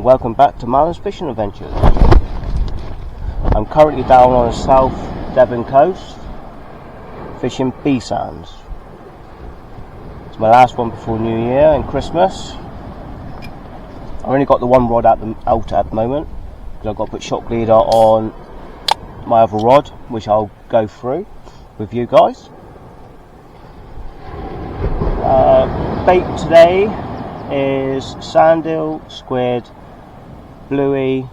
welcome back to Marlin's Fishing Adventures. I'm currently down on the South Devon coast fishing Beesands. It's my last one before New Year and Christmas. I've only got the one rod out at the moment because I've got to put shock leader on my other rod, which I'll go through with you guys. Bait today is sandeel, squid, bluey,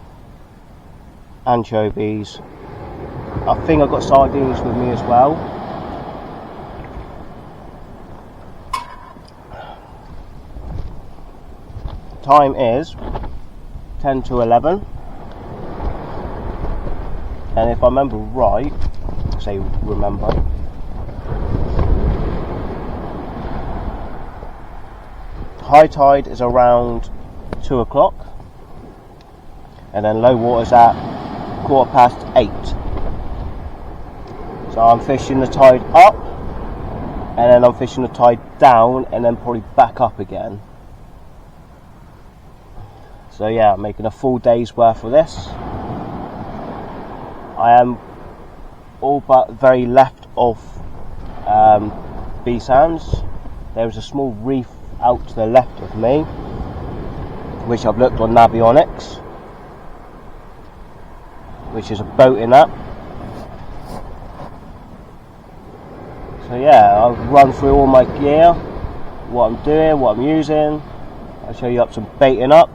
anchovies. I think I've got sardines with me as well. Time is 10 to 11, and if I remember right, high tide is around 2 o'clock, and then low water's at 8:15. So I'm fishing the tide up, and then I'm fishing the tide down, and then probably back up again. So yeah, I'm making a full day's worth of this. I am all but very left of Beesands. There is a small reef out to the left of me, which I've looked on Navionics, which is a boating app. So yeah, I'll run through all my gear, what I'm doing, what I'm using. I'll show you up some baiting up.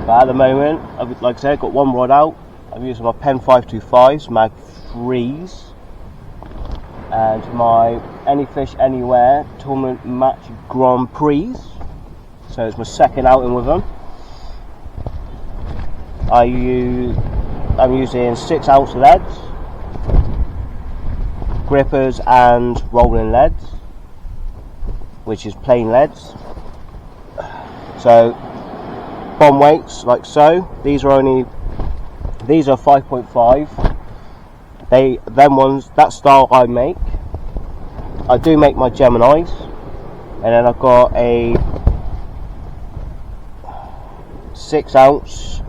But at the moment, like I said, I've got one rod out. I'm using my Pen 525s, Mag 3s, and my Any Fish Anywhere Tournament Match Grand Prix. So it's my second outing with them. I'm using 6 ounce leads, grippers and rolling leads, which is plain leads. So bomb weights like so. These are 5.5. Them ones, that style I make. I do make my Geminis, and then I've got a 6 ounce,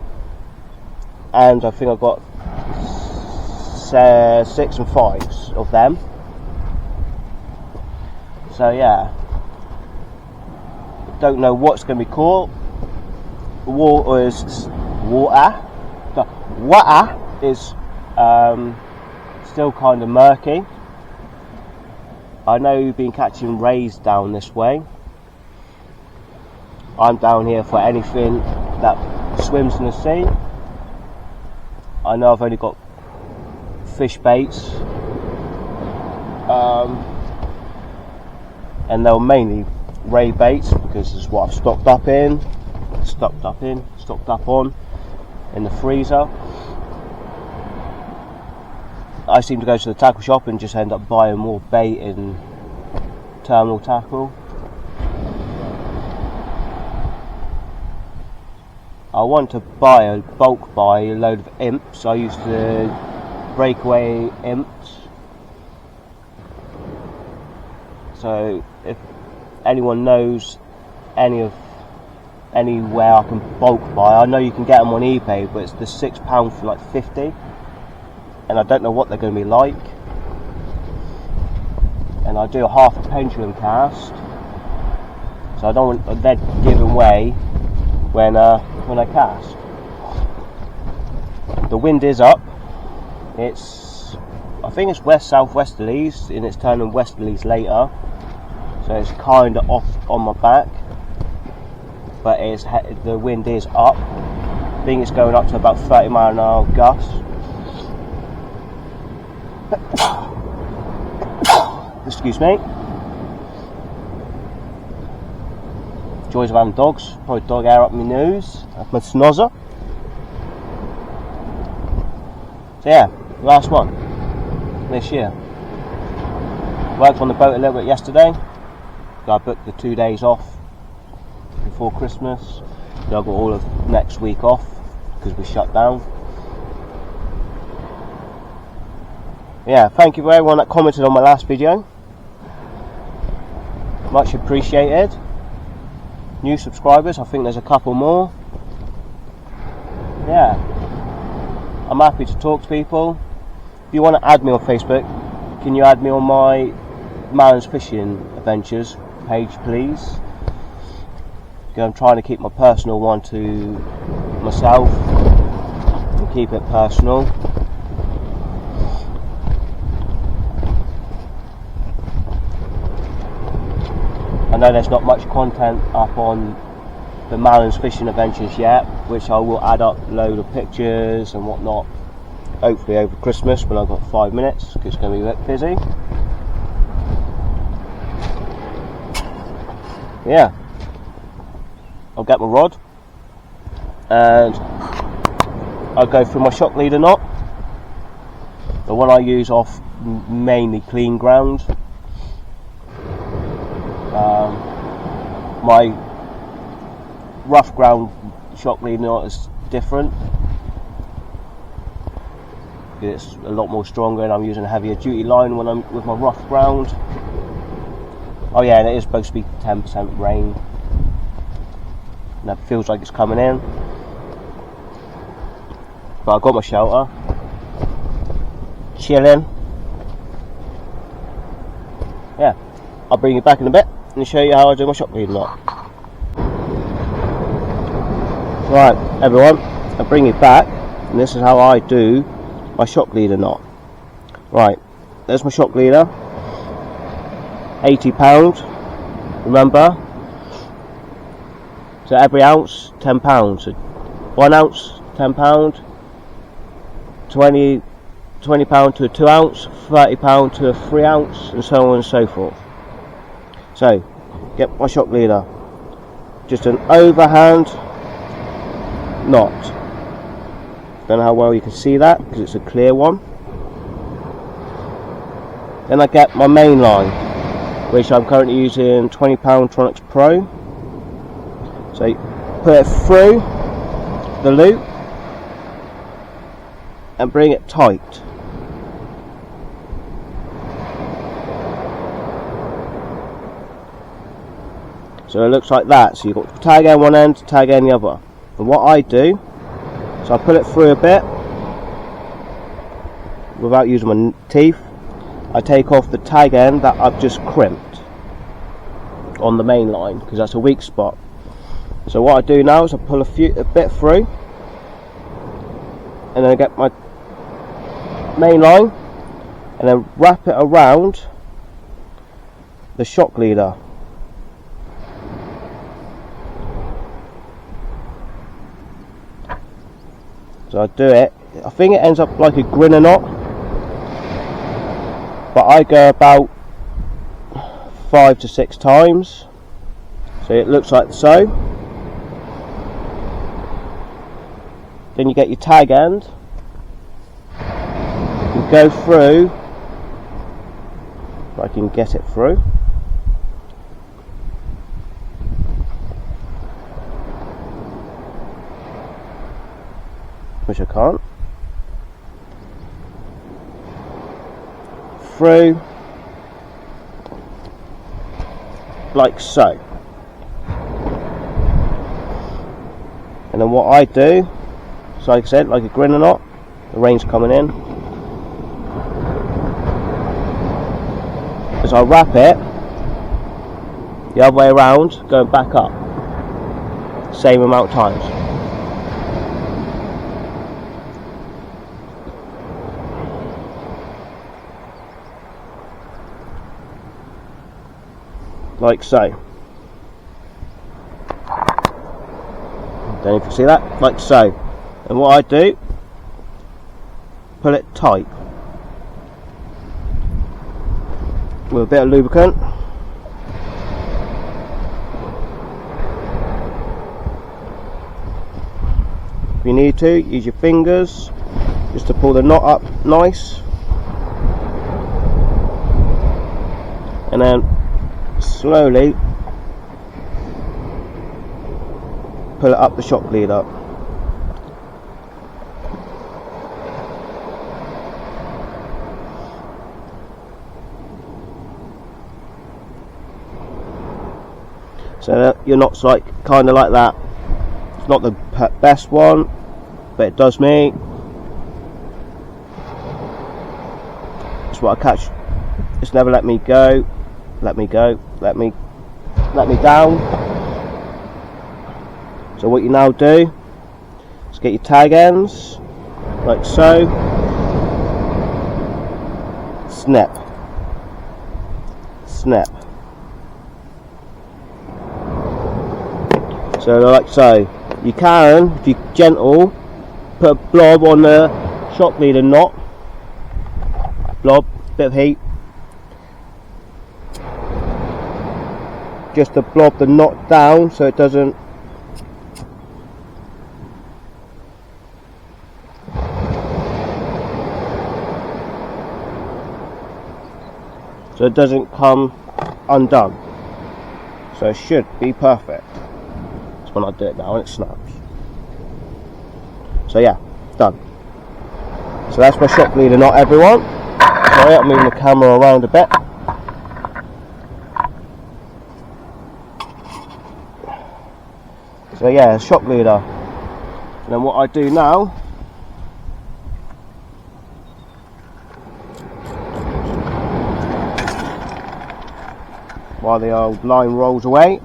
and I think I've got 6 and 5s of them. So yeah, don't know what's going to be caught. Water is still kind of murky. I know you've been catching rays down this way. I'm down here for anything that swims in the sea. I know I've only got fish baits, and they're mainly ray baits because this is what I've stocked up on in the freezer. I seem to go to the tackle shop and just end up buying more bait in terminal tackle. I want to bulk buy a load of imps. I used to breakaway imps. So if anyone knows anywhere I can bulk buy, I know you can get them on eBay, but it's the £6 for like 50, and I don't know what they're going to be like. And I do a half a pendulum cast, so I don't want a lead giving way when I cast. The wind is up. I think it's west southwesterlies, and it's turning westerlies later, so it's kind of off on my back. But the wind is up. I think it's going up to about 30 mile an hour gusts. Excuse me. Joys of having dogs. Probably dog hair up my nose, up my snozzer. So yeah, last one this year. Worked on the boat a little bit yesterday. So I booked the 2 days off before Christmas. So I've got all of next week off because we shut down. Yeah, thank you for everyone that commented on my last video. Much appreciated. new subscribers. I think there's a couple more. Yeah, I'm happy to talk to people. If you want to add me on Facebook, can you add me on my Marlin's Fishing Adventures page, please? Because I'm trying to keep my personal one to myself and keep it personal. I know there's not much content up on the Marlin's Fishing Adventures yet, which I will add up a load of pictures and whatnot, hopefully over Christmas when I've got 5 minutes, because it's going to be a bit busy. Yeah, I'll get my rod and I'll go through my shock leader knot, the one I use off mainly clean ground. My rough ground shock leader knot is different. It's a lot more stronger, and I'm using a heavier duty line when I'm with my rough ground. Oh yeah, and it is supposed to be 10% rain, and that feels like it's coming in. But I've got my shelter, chilling. Yeah, I'll bring you back in a bit and show you how I do my shock leader knot. Right, everyone, I'll bring you back, and this is how I do my shock leader knot. Right, there's my shock leader, £80, remember, so every ounce £10, so 1 ounce £10, £20 to a 2 ounce, £30 to a 3 ounce, and so on and so forth. So get my shock leader, just an overhand knot. Don't know how well you can see that because it's a clear one. Then I get my main line, which I'm currently using 20-pound Tronix Pro. So you put it through the loop and bring it tight. So it looks like that. So you've got tag end one end, tag end the other. And what I do, so I pull it through a bit without using my teeth. I take off the tag end that I've just crimped on the main line because that's a weak spot. So what I do now is I pull a bit through, and then I get my main line and then wrap it around the shock leader. So I do it, I think it ends up like a grinner knot, but I go about 5 to 6 times, so it looks like so. Then you get your tag end, you go through, if I can get it through, which I can't, through like so. And then what I do, so like I said, like a grinner knot, the rain's coming in, as I wrap it the other way around, going back up, same amount of times. Like so. Don't know if you see that, like so. And what I do, pull it tight with a bit of lubricant. If you need to, use your fingers just to pull the knot up nice, and then slowly pull it up the shock leader. so that your knot's like kind of like that. It's not the best one, but it does me. That's what I catch. It's never let me go, let me down. So what you now do is get your tag ends like so, snip, snip. So like so. You can, if you're gentle, put a blob on the shock leader knot. Blob, bit of heat. Just to blob the knot down so it doesn't come undone. So it should be perfect. That's when I do it now and it snaps. So yeah, done. So that's my shock leader knot, everyone. Sorry, I'm moving the camera around a bit. So yeah, shock leader. And then what I do now, while the old line rolls away,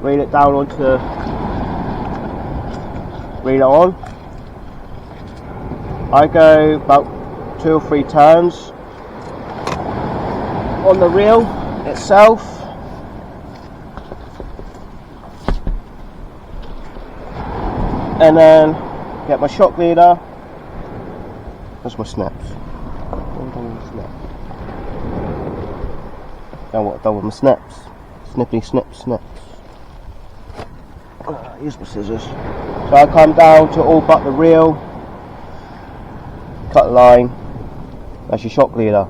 reel it down onto, reel it on. I go about 2 or 3 turns on the reel itself. And then get my shock leader. That's my snaps. Done what I've done with my snaps. Snippy snip snaps. Use my scissors. So I come down to all but the reel. Cut the line. That's your shock leader.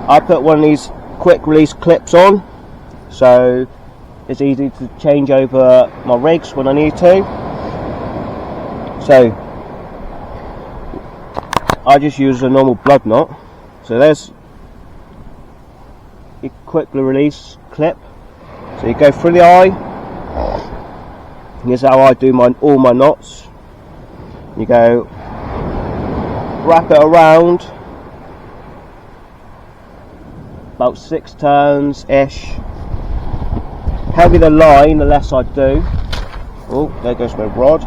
I put one of these quick release clips on, so it's easy to change over my rigs when I need to. So I just use a normal blood knot. So there's your quickly release clip. So you go through the eye. Here's how I do all my knots. You go wrap it around about 6 turns ish. Heavier the line, the less I do. Oh, there goes my rod.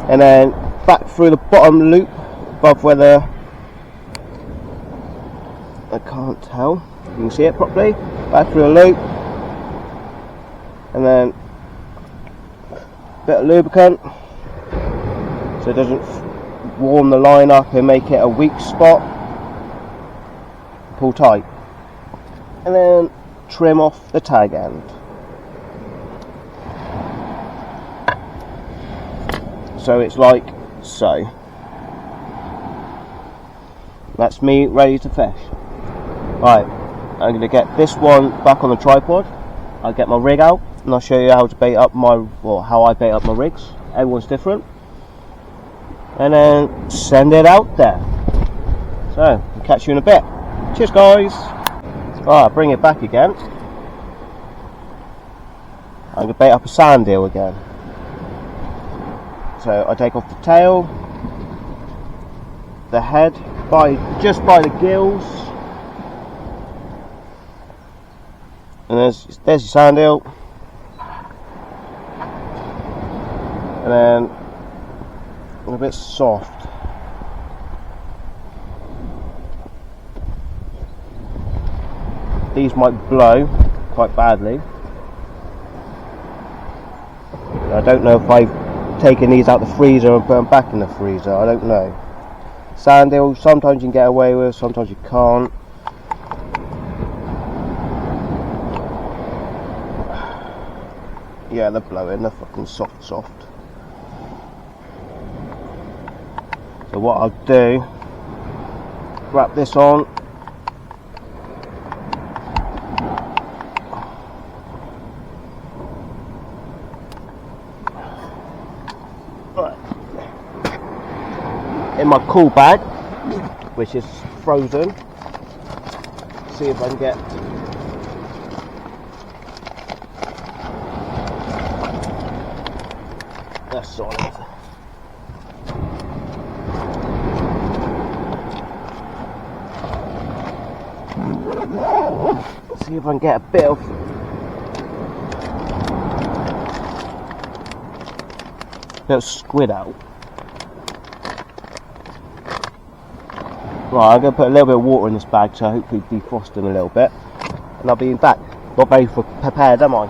And then back through the bottom loop above where the, I can't tell, you can see it properly, back through the loop, and then a bit of lubricant so it doesn't warm the line up and make it a weak spot. Pull tight, and then trim off the tag end. So it's like so. That's me ready to fish. Right, I'm going to get this one back on the tripod. I'll get my rig out and I'll show you how to bait up how I bait up my rigs. Everyone's different. And then send it out there. So, I'll catch you in a bit. Cheers guys. Right, bring it back again. I'm going to bait up a sand eel again. So I take off the tail, the head, just by the gills, and there's your sand eel, and then a bit soft. These might blow quite badly. I don't know if I've taken these out the freezer and put them back in the freezer. I don't know. Sand eel, sometimes you can get away with, sometimes you can't. Yeah, they're blowing, they're fucking soft. So what I'll do, wrap this on. in my cool bag, which is frozen. See if I can get that's solid. See if I can get a bit of squid out. Right, I'm going to put a little bit of water in this bag to hopefully defrost them a little bit, and I'll be back. Not very prepared, am I?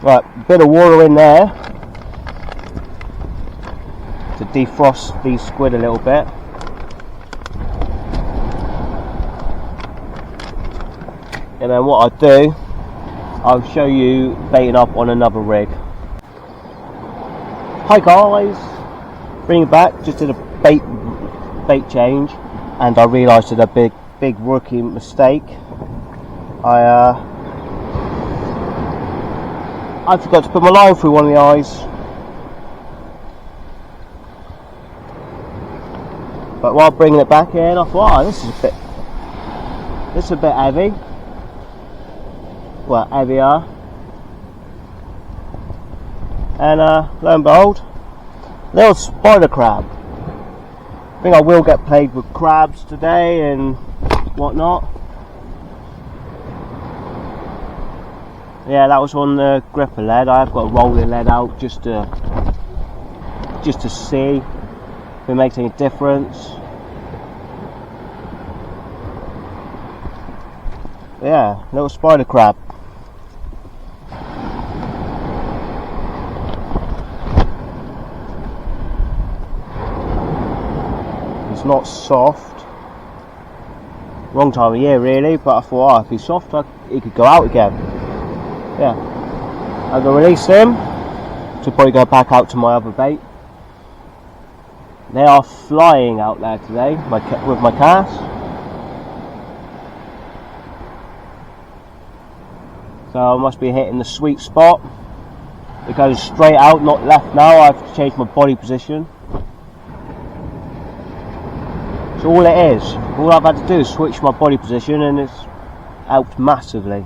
Right, a bit of water in there to defrost these squid a little bit. And then what I'll do, I'll show you baiting up on another rig. Hi guys, bring it back, just did a bait change, and I realised I did a big rookie mistake. I forgot to put my line through one of the eyes. But while bringing it back in, I thought, oh, this is a bit heavy. Well, heavier. And lo and behold, little spider crab. I think I will get played with crabs today and whatnot. Yeah, that was on the gripper lead. I've got a rolling lead out just to see if it makes any difference. Yeah, little spider crab. It's not soft. Wrong time of year really, but I thought, oh, if he's soft, he could go out again. Yeah, I'm going to release him to probably go back out to my other bait. They are flying out there today with my cast. So I must be hitting the sweet spot. It goes straight out, not left now. I have to change my body position. So all it is, all I've had to do is switch my body position, and it's helped massively.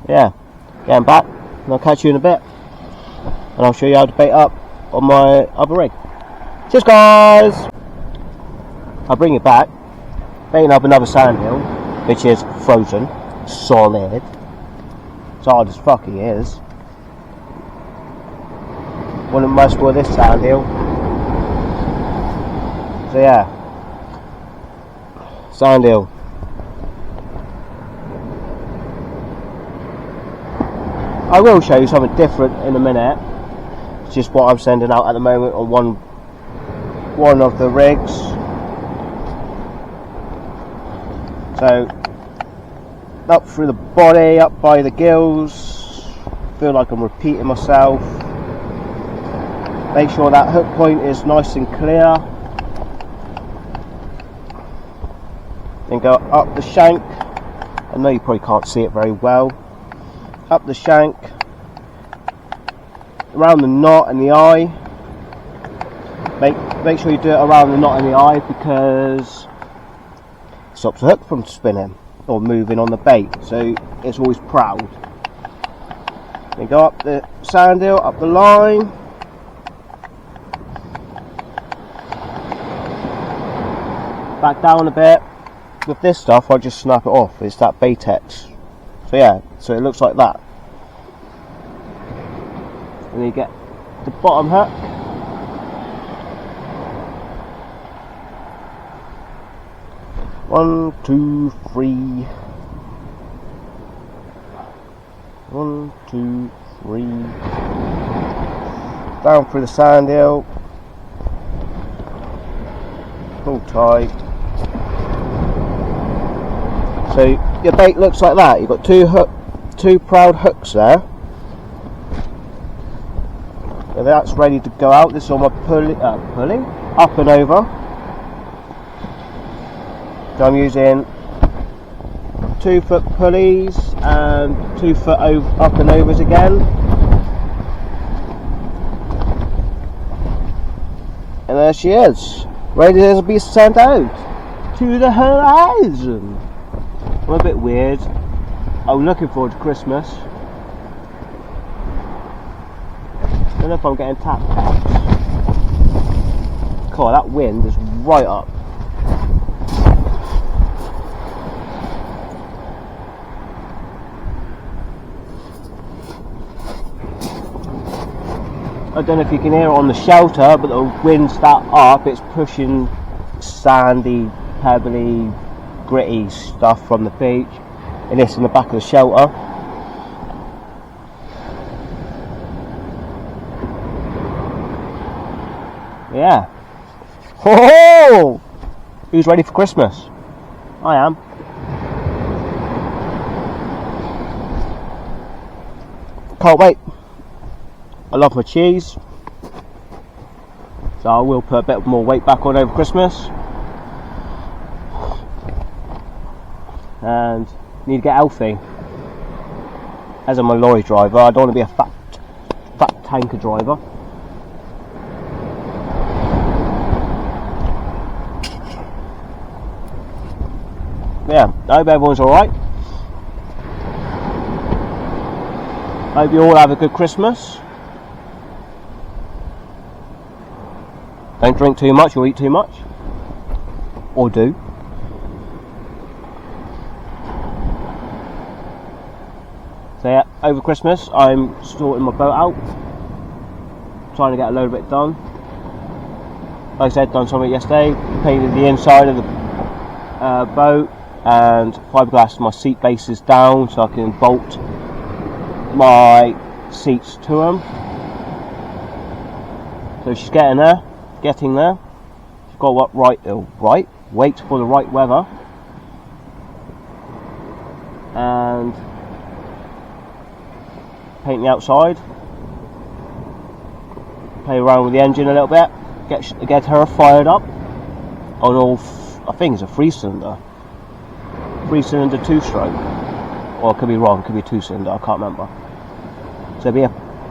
Yeah, getting back, and I'll catch you in a bit, and I'll show you how to bait up on my other rig. Cheers guys! I'll bring it back, baiting up another sandhill, which is frozen, solid. It's hard as fuck he is. Wouldn't mess with this sandhill. So yeah, sandhill. I will show you something different in a minute. It's just what I'm sending out at the moment on one of the rigs. So up through the body, up by the gills. Feel like I'm repeating myself. Make sure that hook point is nice and clear. Then go up the shank. I know you probably can't see it very well. Up the shank, around the knot and the eye. Make sure you do it around the knot and the eye, because it stops the hook from spinning or moving on the bait, so it's always proud. Then go up the sandhill, up the line. Back down a bit. With this stuff, I just snap it off. It's that Baitex. So yeah, so it looks like that. And then you get the bottom hook. 1, 2, 3. 1, 2, 3. Down through the sand hill. Pull tight. So your bait looks like that. You've got two proud hooks there. And that's ready to go out. This is on my pulley, up and over. So I'm using 2 foot pulleys and 2 foot up and overs again. And there she is, ready to be sent out to the horizon. I'm a bit weird. I'm looking forward to Christmas. I don't know if I'm getting tap taps. God, that wind is right up. I don't know if you can hear it on the shelter, but the wind's that up, it's pushing sandy, pebbly, gritty stuff from the beach, and it's in the back of the shelter. Yeah. Ho-ho! Who's ready for Christmas? I am. Can't wait. I love my cheese, so I will put a bit more weight back on over Christmas, and need to get healthy. As I'm a lorry driver, I don't want to be a fat tanker driver. Yeah, I hope everyone's alright. Hope you all have a good Christmas. Don't drink too much or eat too much. Or do. So yeah, over Christmas I'm sorting my boat out. Trying to get a load of it done. Like I said, done something yesterday. Painted the inside of the boat and fiberglassed my seat bases down so I can bolt my seats to them. So she's getting there. She's got what wait for the right weather, and paint the outside, play around with the engine a little bit, get her fired up on all. I think it's a 3-cylinder 2-stroke, or it could be wrong, it could be 2-cylinder, I can't remember. So it'll be a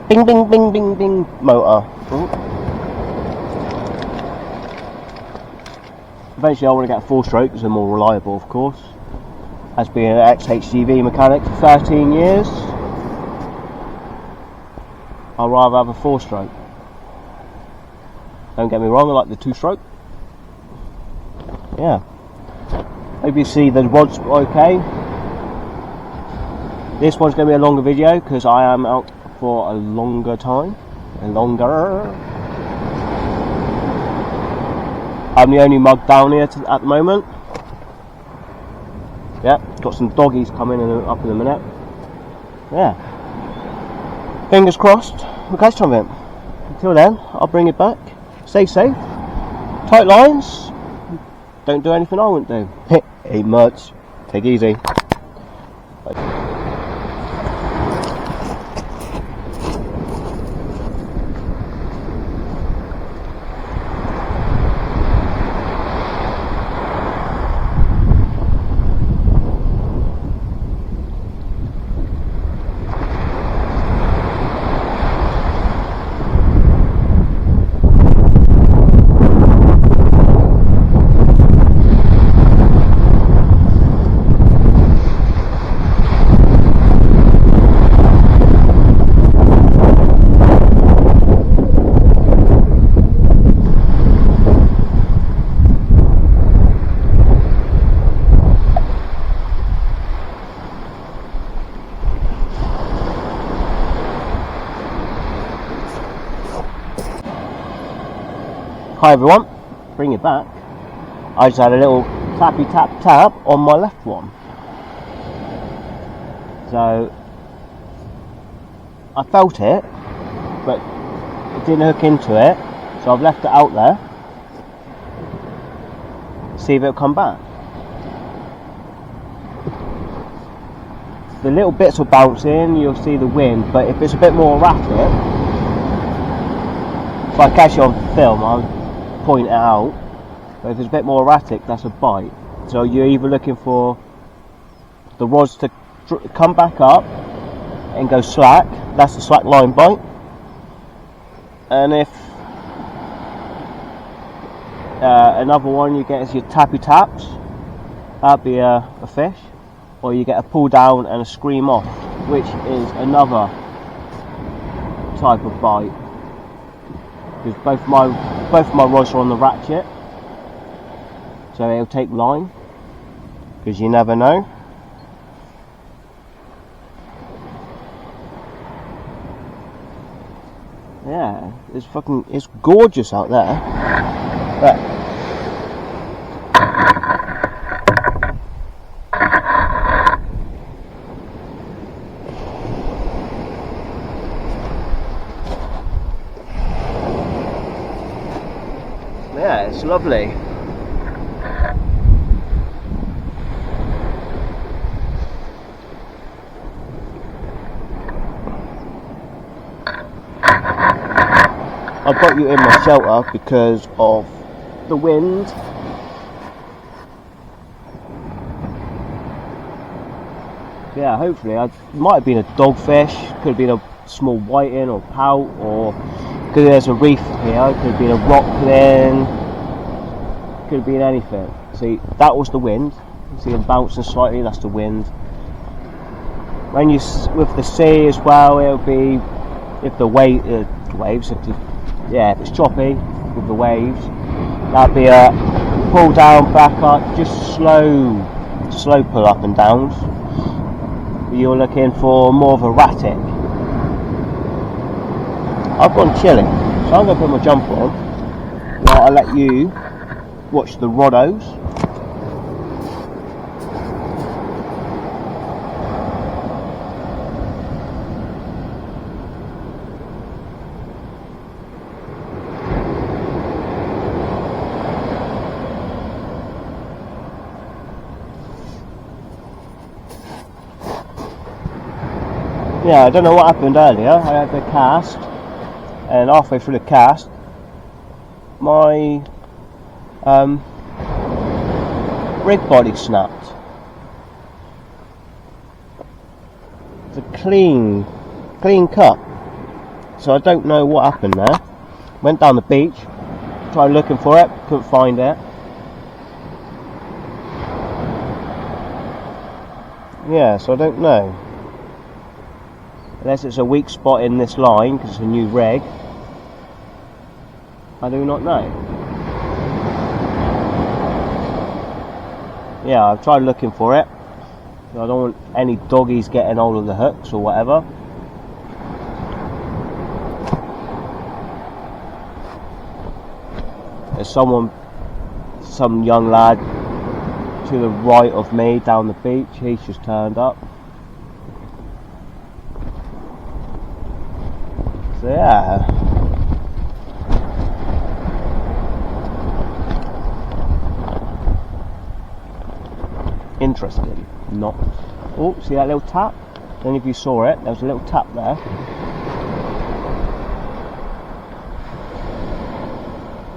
bing bing bing bing bing motor. Eventually I want to get a 4-stroke because they're more reliable, of course. As being an ex-HGV mechanic for 13 years, I'd rather have a 4-stroke. Don't get me wrong, I like the 2-stroke. Yeah. Hope you see the rods okay. This one's going to be a longer video because I am out for a longer time. I'm the only mug down here at the moment. Yeah, got some doggies coming up in a minute. Yeah. Fingers crossed, we'll catch something. Until then, I'll bring it back. Stay safe. Tight lines. Don't do anything I wouldn't do. Ain't much. Take it easy. Bye. Hi everyone, bring it back. I just had a little tappy tap tap on my left one. So I felt it, but it didn't hook into it, so I've left it out there. See if it'll come back. The little bits will bounce in, you'll see the wind, but if it's a bit more erratic, if I catch it on film, I'll point it out. But if it's a bit more erratic, that's a bite. So you're either looking for the rods to come back up and go slack, that's a slack line bite. And if another one you get is your tappy taps, that'd be a fish. Or you get a pull down and a scream off, which is another type of bite. Because both my rods are on the ratchet, so it'll take line. Because you never know. Yeah, it's gorgeous out there. But yeah, it's lovely. I've got you in my shelter because of the wind. Yeah, hopefully, it might have been a dogfish, could have been a small whiting or pout, or because there's a reef here, could have been a rockling, could have been anything. See, that was the wind. You see them bouncing slightly, that's the wind. When you, with the sea as well, it'll be, if the waves, if it's choppy with the waves, that'd be a pull down, back up, just slow pull up and downs. You're looking for more of a erratic. I've gone chilling, so I'm going to put my jumper on while I let you watch the roddos. Yeah, I don't know what happened earlier. I had the cast, and halfway through the cast, my rig body snapped. It's a clean cut. So I don't know what happened there. Went down the beach, tried looking for it, couldn't find it. Yeah, so I don't know. Unless it's a weak spot in this line because it's a new rig, I do not know. Yeah, I've tried looking for it. I don't want any doggies getting hold of the hooks or whatever. There's some young lad to the right of me down the beach. He's just turned up. So yeah. Interesting. Not. Oh, see that little tap? I don't know if you saw it. There was a little tap there.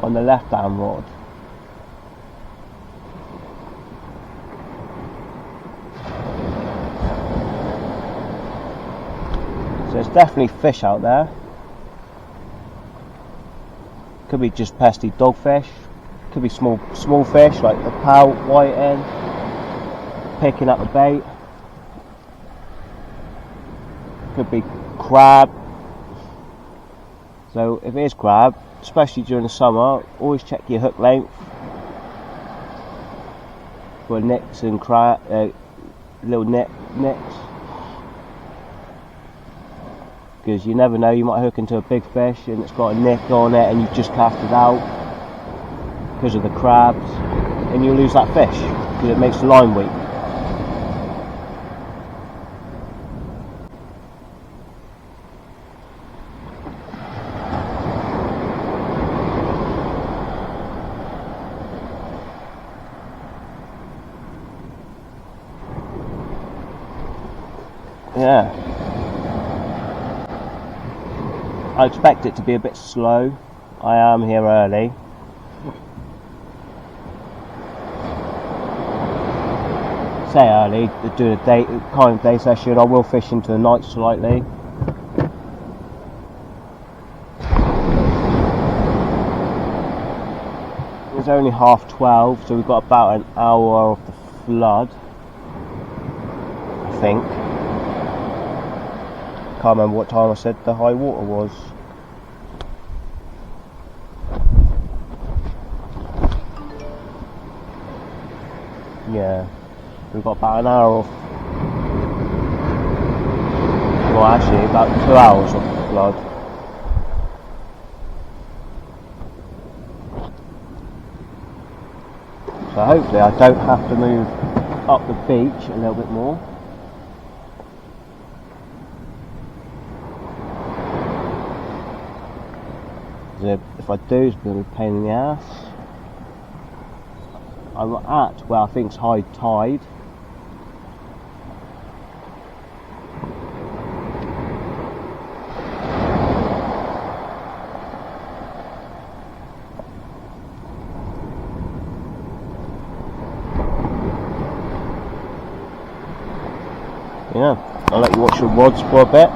On the left hand rod. So there's definitely fish out there. Could be just pesky dogfish. Could be small fish like the pout, whiting, picking up the bait. Could be crab. So if it is crab, especially during the summer, always check your hook length for nicks and little nicks, because you never know, you might hook into a big fish and it's got a nick on it and you've just cast it out because of the crabs. and you lose that fish because it makes the line weak. Yeah, I expect it to be a bit slow. I am here early. Say early, doing a kind of day session. I will fish into the night slightly. It's only 12:30, so we've got about an hour of the flood, I think. Can't remember what time I said the high water was. Yeah, we've got about an hour of, well actually about 2 hours of the flood. So hopefully I don't have to move up the beach a little bit more. If I do, it's going to be a pain in the ass. I'm at where I think it's high tide. Yeah, I'll let you watch the rods for a bit.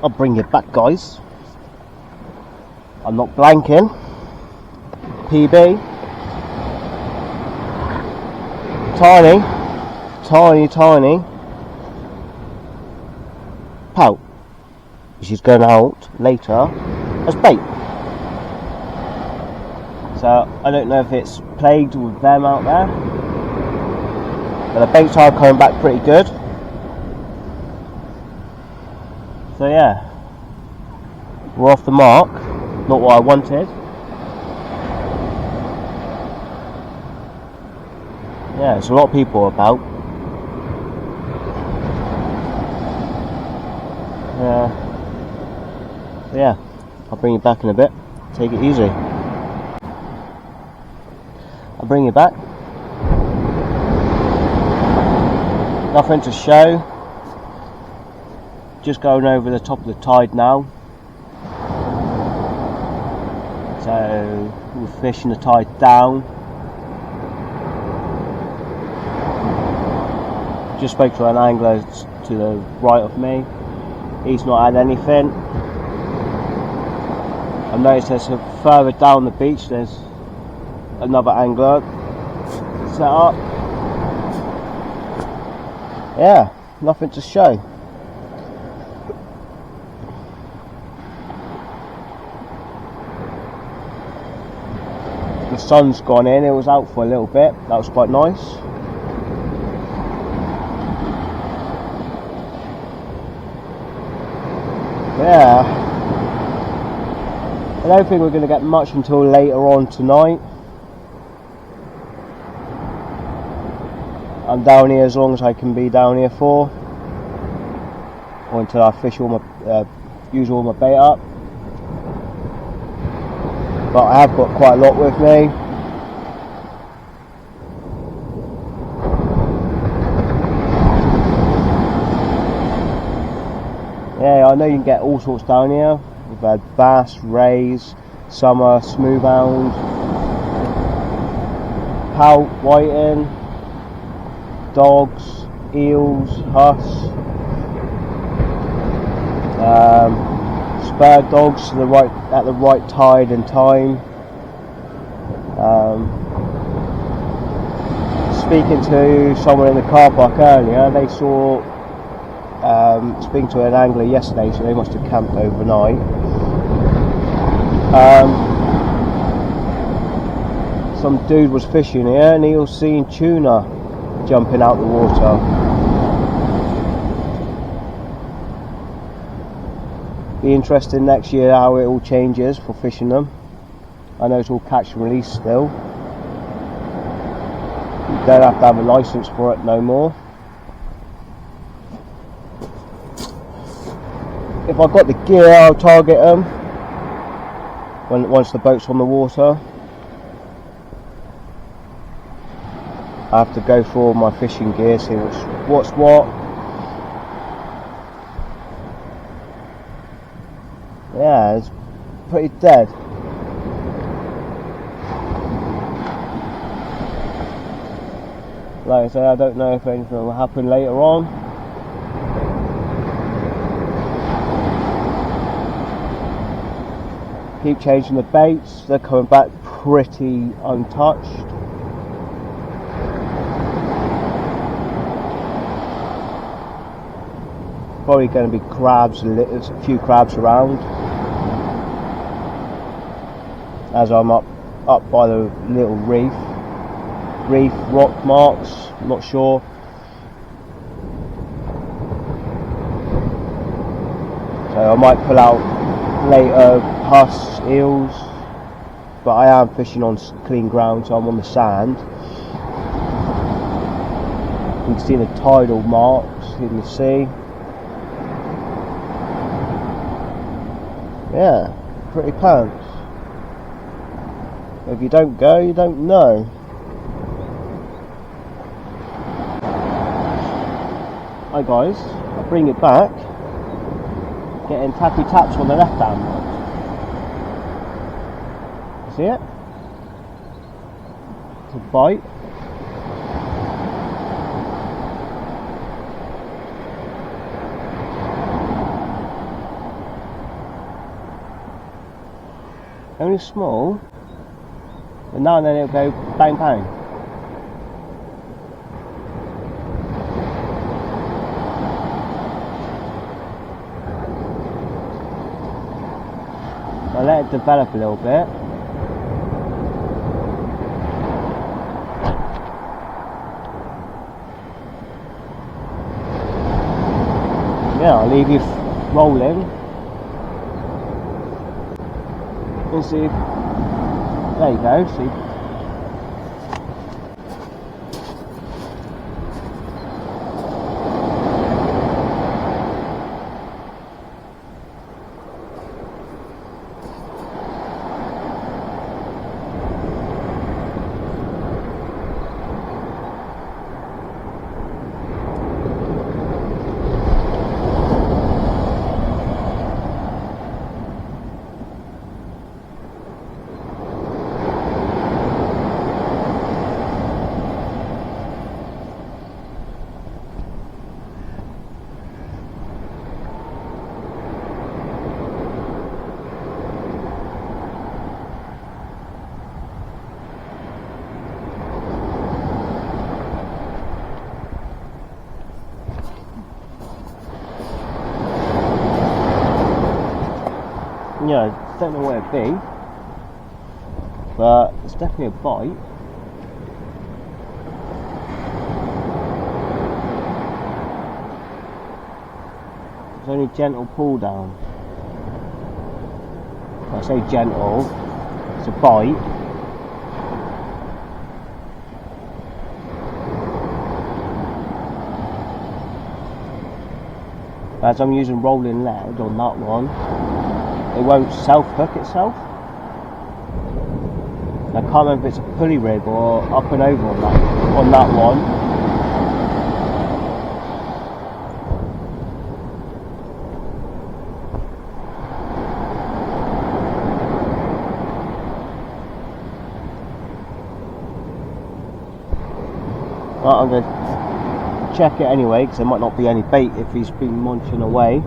I'll bring you back, guys. I'm not blanking. PB. Tiny pout. She's going out later as bait. So I don't know if it's plagued with them out there, but the baits are coming back pretty good. So yeah, we're off the mark. Not what I wanted. Yeah, there's a lot of people about. Yeah, I'll bring you back in a bit. Take it easy. I'll bring you back. Nothing to show. Just going over the top of the tide now. So we're fishing the tide down. Just spoke to an angler to the right of me. He's not had anything. I've noticed there's further down the beach there's another angler set up. Yeah, nothing to show. The sun's gone in, it was out for a little bit, that was quite nice. Yeah, I don't think we're going to get much until later on tonight. I'm down here as long as I can be down here for, or until I fish all my, use all my bait up. But I have got quite a lot with me. Yeah, I know you can get all sorts down here. We've had bass, rays, summer, smoothhound, pout, whiting, dogs, eels, huss, spur dogs at the right tide and time. Speaking to someone in the car park earlier, they saw, speaking to an angler yesterday, so they must have camped overnight. Some dude was fishing here and he was seeing tuna jumping out the water. Be interesting next year how it all changes for fishing them. I know it's all catch and release still. You don't have to have a license for it no more. If I've got the gear, I'll target them once the boat's on the water. I have to go through all my fishing gear, see what's what. Yeah, it's pretty dead. Like I say, I don't know if anything will happen later on. Keep changing the baits, they're coming back pretty untouched. Probably going to be crabs, there's a few crabs around. As I'm up by the little reef, rock marks, I'm not sure. So I might pull out later huss, eels, but I am fishing on clean ground, so I'm on the sand. You can see the tidal marks in the sea. Yeah, pretty pants. If you don't go, you don't know. Hi guys, I'll bring it back. Getting tappy taps on the left hand. See it? It's a bite. Only small, but now and then it'll go bang bang. I'll let it develop a little bit. Yeah, I'll leave you rolling and see. There you go, see. Yeah, don't know where it'd be, but it's definitely a bite. It's only gentle pull down. When I say gentle, it's a bite. As I'm using rolling lead on that one, it won't self-hook itself. I can't remember if it's a pulley rig or up and over on that one. Right, I'm going to check it anyway, because there might not be any bait if he's been munching away.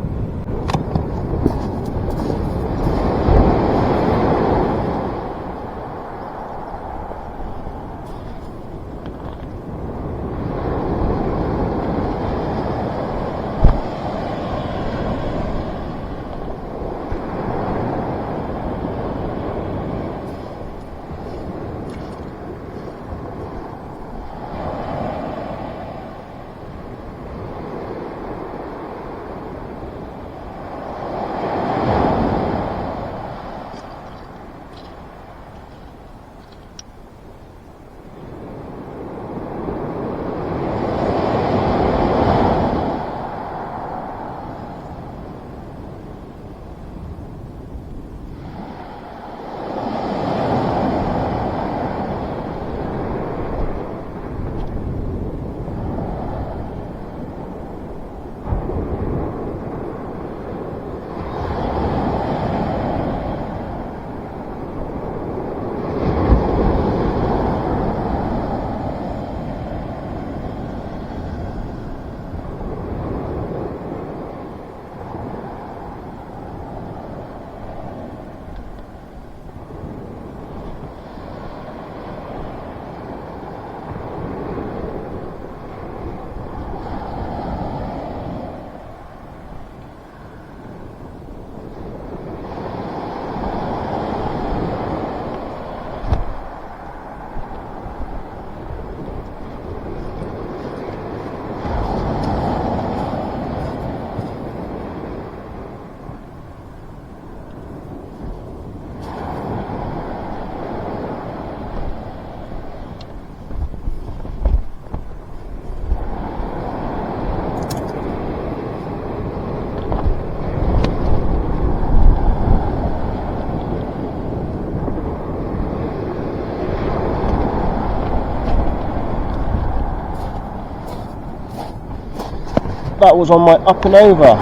That was on my up and over,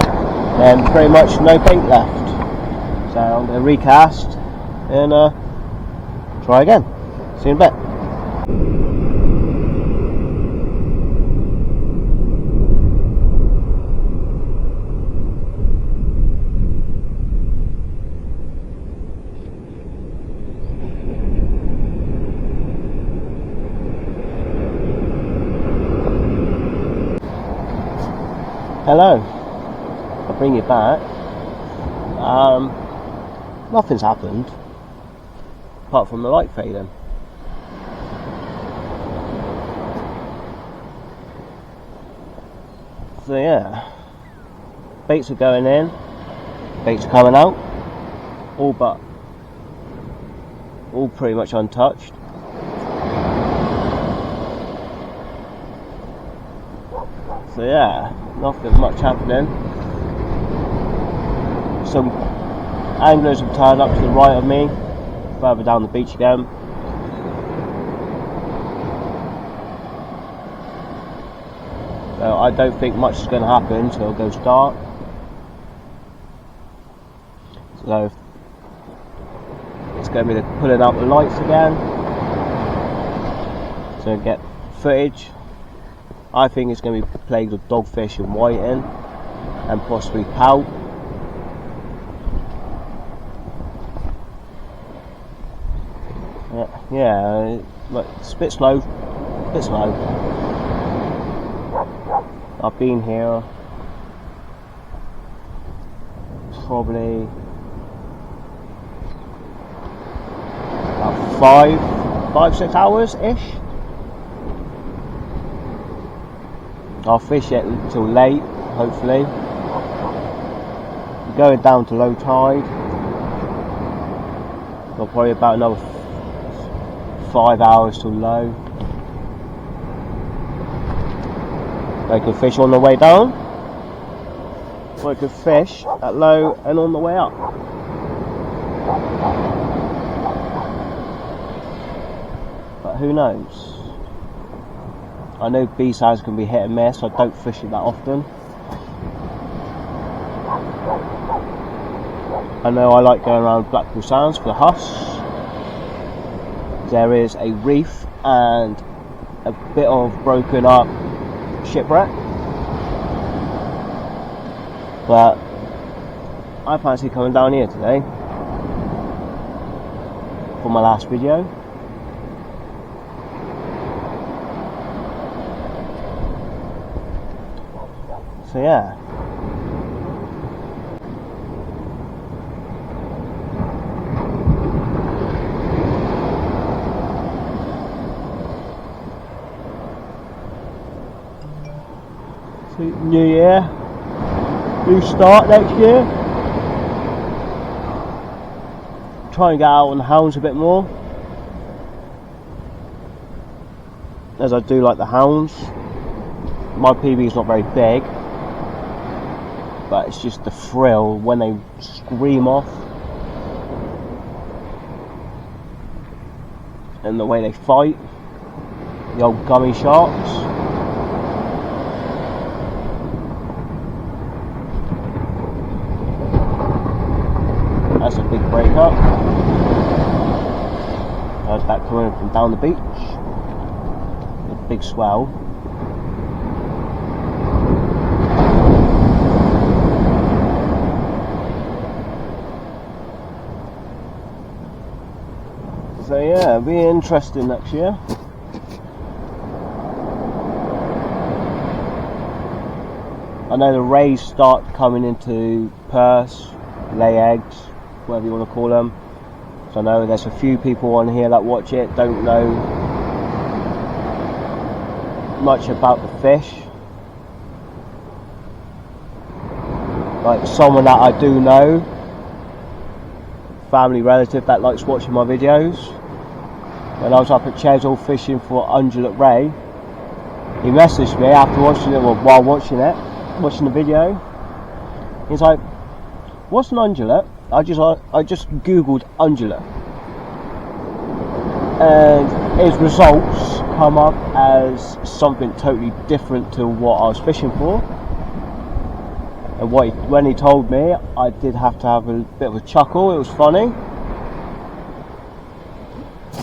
and pretty much no bait left. So I'm going to recast and try again. See you in a bit. Hello, I'll bring you back. Nothing's happened apart from the light fading. So yeah, baits are going in, baits are coming out, all pretty much untouched. So yeah, nothing much happening. Some anglers have turned up to the right of me, further down the beach again. So I don't think much is going to happen until it goes dark. So it's going to be pulling out the lights again to get footage. I think it's going to be plagued with dogfish and whiting and possibly pout. Yeah, it's a bit slow. I've been here probably about 5-6 hours ish. I'll fish it until late, hopefully. Going down to low tide. Got probably about another 5 hours till low. I could fish on the way down, or I could fish at low and on the way up. But who knows? I know Beesands can be hit and miss, so I don't fish it that often. I know I like going around Blackpool Sands for the huss. There is a reef and a bit of broken up shipwreck, but I fancy coming down here today for my last video. So yeah. So new year, new start next year. Try and get out on the hounds a bit more, as I do like the hounds. My PB is not very big, but it's just the thrill when they scream off and the way they fight, the old gummy sharks. That's a big break up. There's that coming from down the beach, a big swell. So yeah, it'll be interesting next year. I know the rays start coming into purse, lay eggs, whatever you want to call them. So I know there's a few people on here that watch it, don't know much about the fish. Like someone that I do know, family relative that likes watching my videos. When I was up at Chesil fishing for ungulate ray, he messaged me after watching it, or while watching the video. He's like, "What's an ungulate?" I just googled ungulate, and his results come up as something totally different to what I was fishing for. And when he told me, I did have to have a bit of a chuckle. It was funny.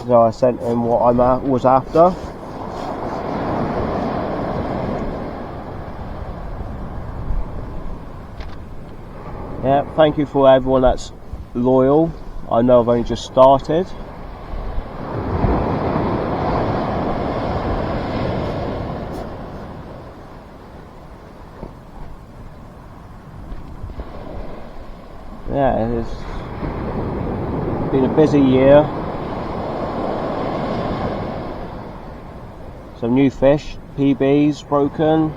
So I sent him what I was after. Yeah, thank you for everyone that's loyal. I know I've only just started. Yeah, it's been a busy year. Some new fish, PBs broken,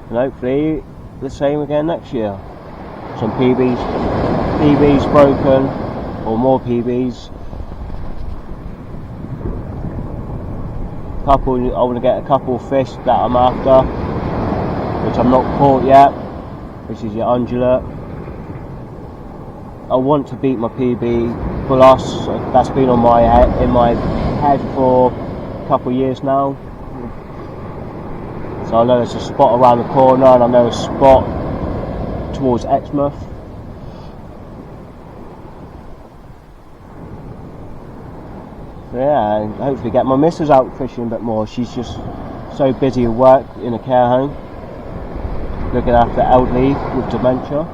and hopefully the same again next year. Some PBs broken, or more PBs. I want to get a couple of fish that I'm after, which I'm not caught yet, which is your ungulate. I want to beat my PB plus. That's been on in my head for a couple of years now. So I know there's a spot around the corner, and I know a spot towards Exmouth. So yeah, and hopefully get my missus out fishing a bit more. She's just so busy at work in a care home, looking after elderly with dementia.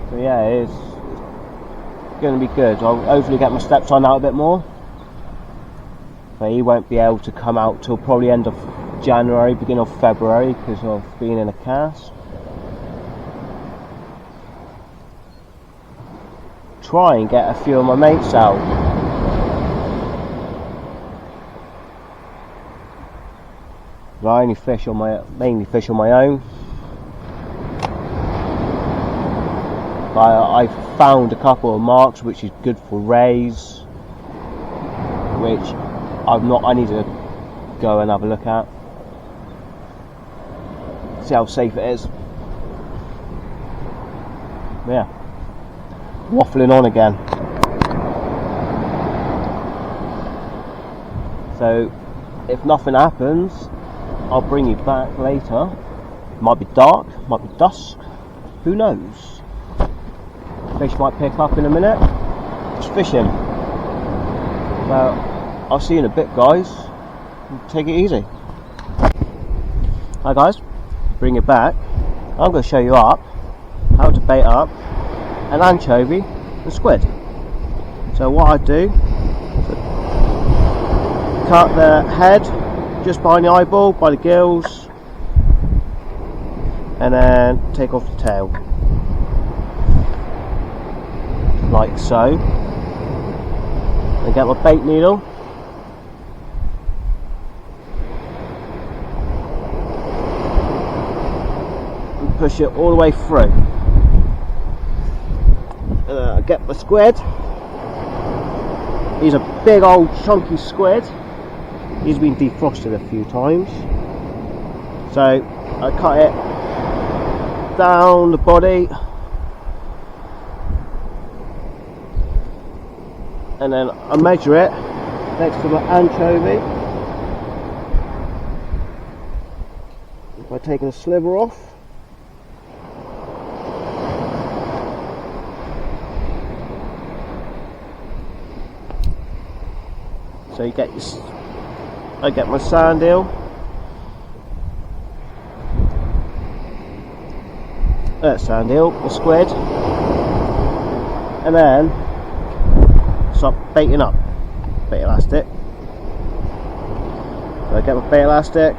So yeah, it's going to be good. I'll hopefully get my steps on out a bit more. But he won't be able to come out till probably end of January, beginning of February, because of being in a cast. Try and get a few of my mates out. I mainly fish on my own. I found a couple of marks which is good for rays, which I need to go and have a look at, see how safe it is. Yeah, waffling on again. So if nothing happens, I'll bring you back later. Might be dark, might be dusk, who knows? Fish might pick up in a minute. Just fishing. Well, I'll see you in a bit, guys. Take it easy. Hi guys, bring it back. I'm going to show you up how to bait up an anchovy and squid. So what I do, cut the head just behind the eyeball, by the gills, and then take off the tail, like so. And get my bait needle, and push it all the way through. I get my squid. He's a big old chunky squid. He's been defrosted a few times. So I cut it down the body, and then I measure it next to my anchovy by taking a sliver off. So you get your, I get my sand eel, sand eel, the squid, and then start baiting up, bait elastic. So I get my bait elastic,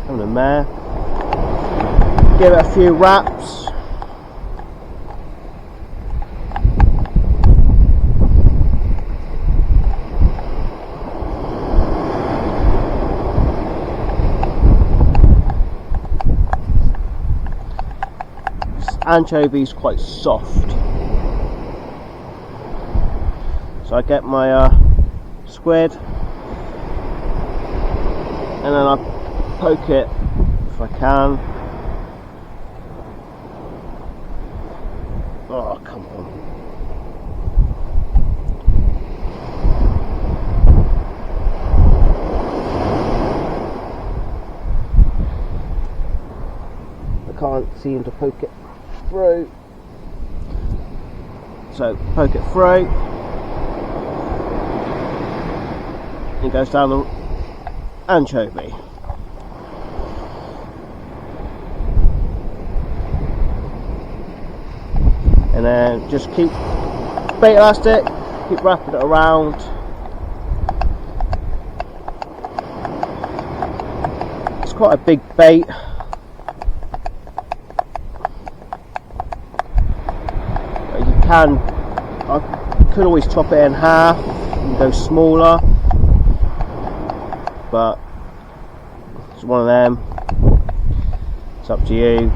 come in there, give it a few wraps. Anchovy is quite soft, so I get my squid, and then I poke it if I can. Oh, come on. I can't seem to poke it through, so poke it through. It goes down the anchovy, and then just keep bait elastic, keep wrapping it around. It's quite a big bait. I could always chop it in half and go smaller, but it's one of them. It's up to you,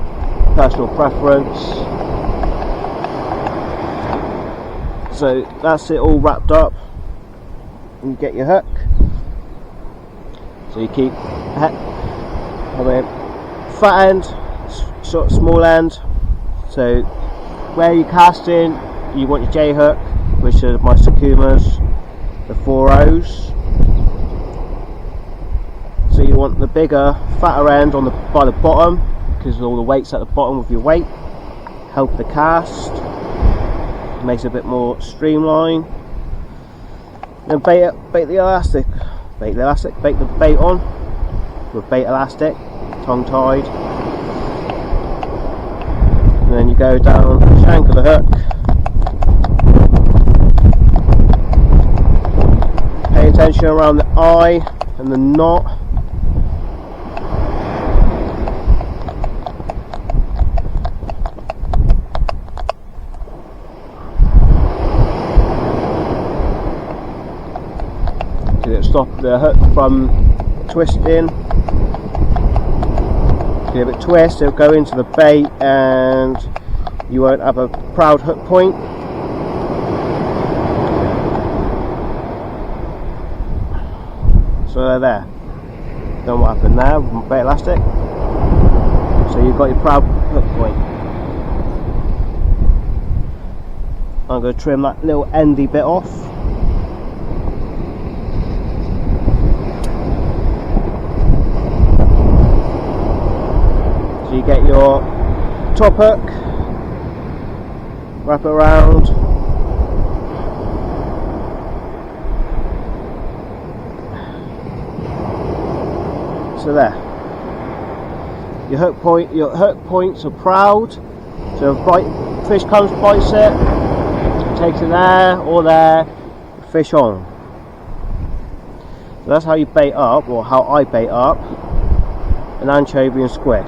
personal preference. So that's it all wrapped up, and you get your hook. So you keep fat end, sort of small end. So where you're casting, you want your J hook, which are my Sakumas, the 4Os. So you want the bigger, fatter end on by the bottom, because all the weight's at the bottom with your weight. Help the cast, makes it a bit more streamlined. Then bait the elastic, bait the bait on with bait elastic, tongue tied. And then you go down the shank of the hook, pay attention around the eye and the knot. To stop the hook from twisting. Give it a twist, it'll go into the bait and you won't have a proud hook point. So they're there. Then what happened there with my bait elastic? So you've got your proud hook point. I'm going to trim that little endy bit off. you get your top hook, wrap it around, so there. Your hook points are proud, so if fish comes, bites it, takes it there or there, fish on. So that's how you bait up, or how I bait up an anchovy and squid.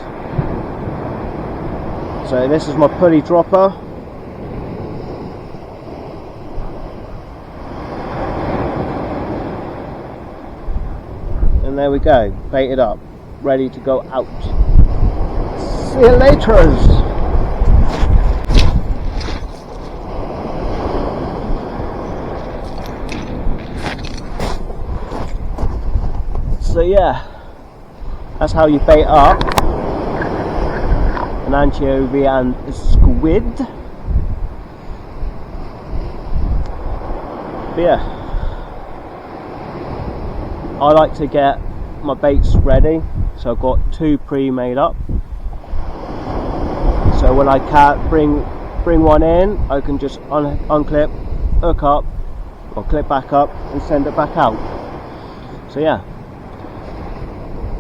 So this is my pulley dropper. And there we go, baited up, ready to go out. See you later. So yeah, that's how you bait up an anchovy and a squid. But yeah, I like to get my baits ready, so I've got 2 pre-made up. So when I can't bring one in, I can just unclip, hook up, or clip back up and send it back out. So yeah,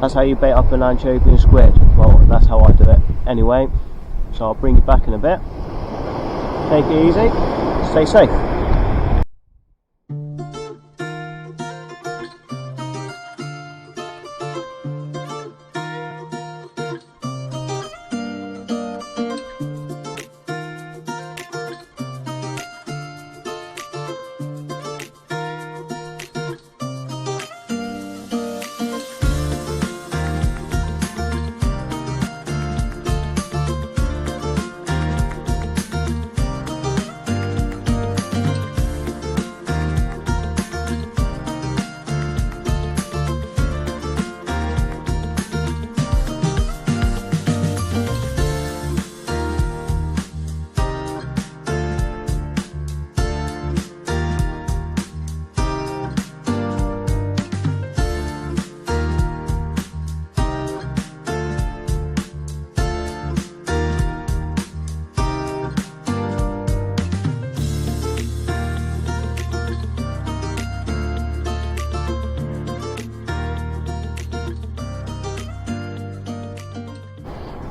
that's how you bait up an anchovy and squid. Well, that's how I do it anyway. So I'll bring you back in a bit. Take it easy, stay safe.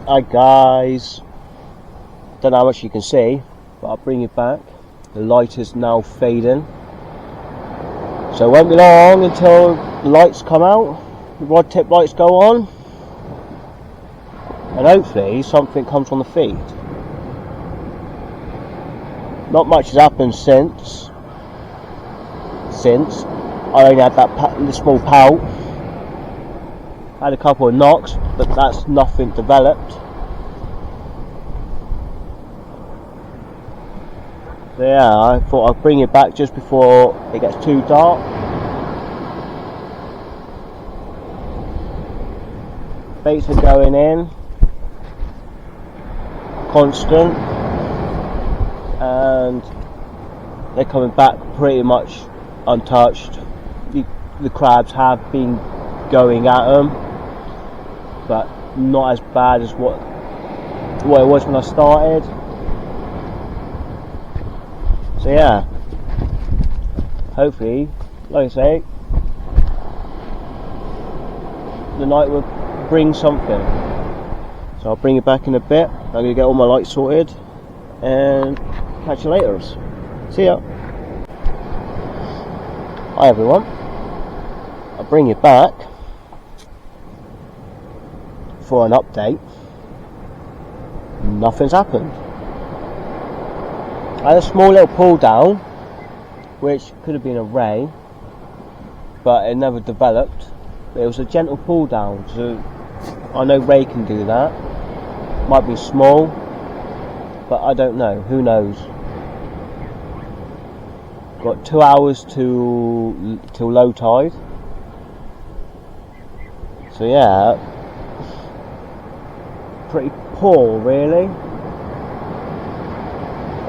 Hi guys, don't know how much you can see, but I'll bring it back. The light is now fading, so it won't be long until the lights come out, the rod tip lights go on, and hopefully something comes on the feed. Not much has happened since I only had that small pout. Had a couple of knocks, but that's nothing developed. So yeah, I thought I'd bring it back just before it gets too dark. Baits are going in, constant, and they're coming back pretty much untouched. The crabs have been going at them, but not as bad as what it was when I started. So yeah, hopefully, like I say, the night will bring something. So I'll bring it back in a bit. I'm going to get all my lights sorted and catch you later. See ya. Hi everyone, I'll bring you back for an update. Nothing's happened. I had a small little pull down, which could have been a ray, but it never developed. It was a gentle pull down, so I know ray can do that. Might be small, but I don't know. Who knows? Got 2 hours till low tide. So yeah, pretty poor really. I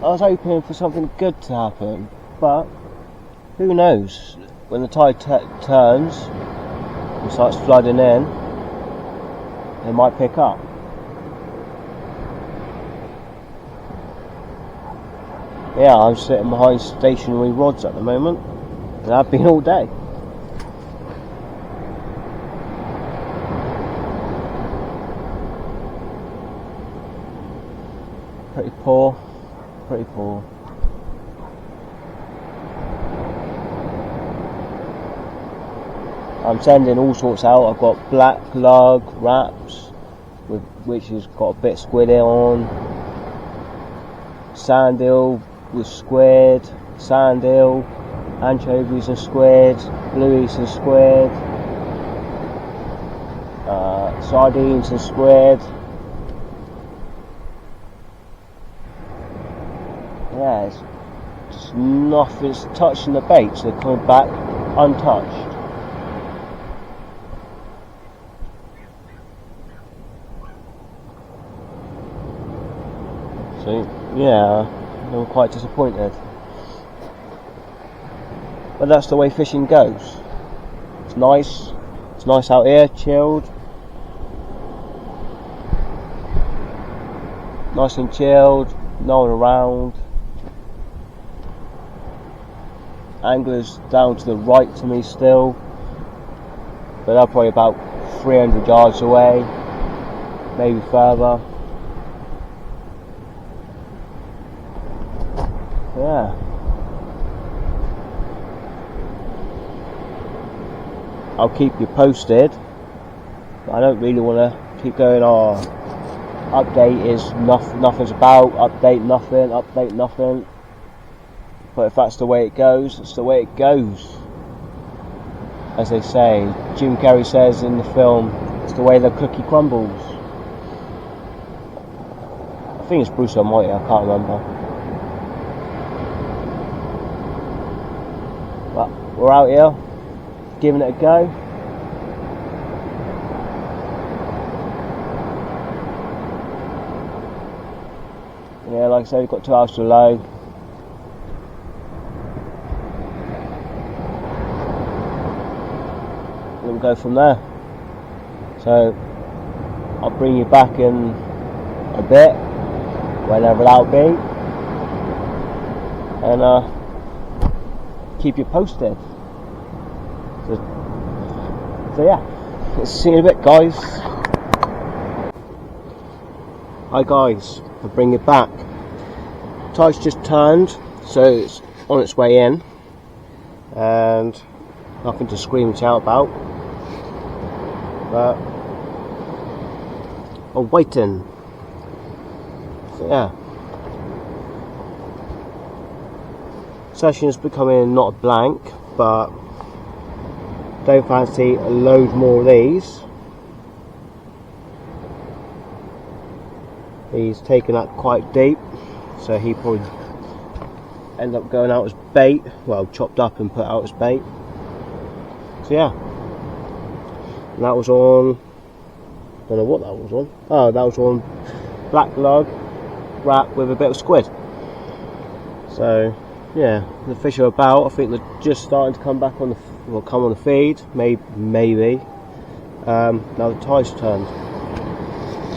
was hoping for something good to happen, but who knows? When the tide turns and starts flooding in, it might pick up. Yeah, I'm sitting behind stationary rods at the moment, and I've been all day. Pretty poor, pretty poor. I'm sending all sorts out. I've got black lug wraps, which has got a bit of squid on, sand eel with squid, sand eel, anchovies and squid, blueies and squid, sardines and squid. Yeah, it's just nothing's touching the bait, so they're coming back untouched. So yeah, I'm quite disappointed. But that's the way fishing goes. It's nice out here, chilled. Nice and chilled, no one around. Anglers down to the right to me still, but they're probably about 300 yards away, maybe further. Yeah. I'll keep you posted, but I don't really want to keep going, oh, update is nothing's about, update nothing. But if that's the way it goes, it's the way it goes. As they say, Jim Carrey says in the film, it's the way the cookie crumbles. I think it's Bruce Almighty, I can't remember. But we're out here, giving it a go. Yeah, like I said, we've got 2 hours to low. We'll go from there. So I'll bring you back in a bit, whenever that'll be, and keep you posted. So yeah, see you in a bit, guys. Hi guys, I'll bring you back. Tide's just turned, so it's on its way in, and nothing to scream and shout about. But I'm waiting. So yeah, session's becoming not a blank, but don't fancy a load more of these. He's taken that quite deep, so he probably end up going out as bait, well, chopped up and put out as bait. So yeah, and that was on, don't know what that was on. Oh, that was on black lug wrap with a bit of squid. So yeah, the fish are about. I think they're just starting to come back on the, well, come on the feed, maybe. Now the tide's turned,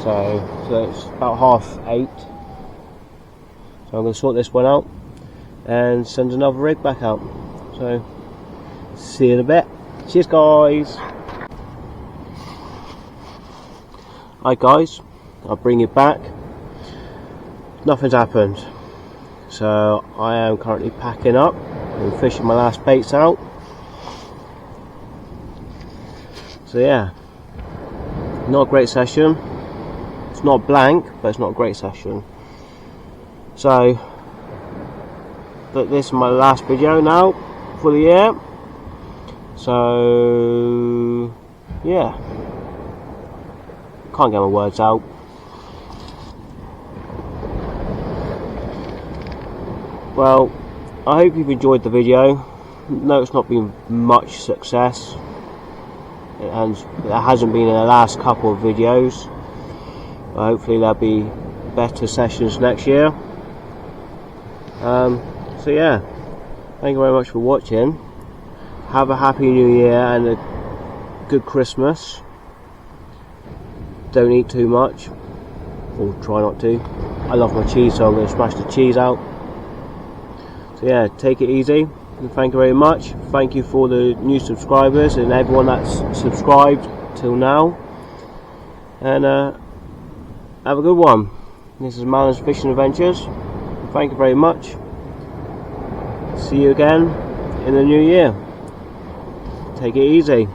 so it's about 8:30. So I'm going to sort this one out and send another rig back out. So see you in a bit. Cheers guys. Hi guys, I'll bring you back. Nothing's happened, so I am currently packing up and fishing my last baits out. So yeah, not a great session. It's not blank, but it's not a great session. So but this is my last video now for the year. So yeah, can't get my words out. Well, I hope you've enjoyed the video. No, it's not been much success. It hasn't been in the last couple of videos. But hopefully there'll be better sessions next year. So yeah, thank you very much for watching. Have a happy new year and a good Christmas. don't eat too much, or try not to. I love my cheese, so I'm going to smash the cheese out. So yeah, take it easy, and thank you very much. Thank you for the new subscribers and everyone that's subscribed till now, and have a good one. This is Malon's Fishing Adventures. Thank you very much. See you again in the new year. Take it easy.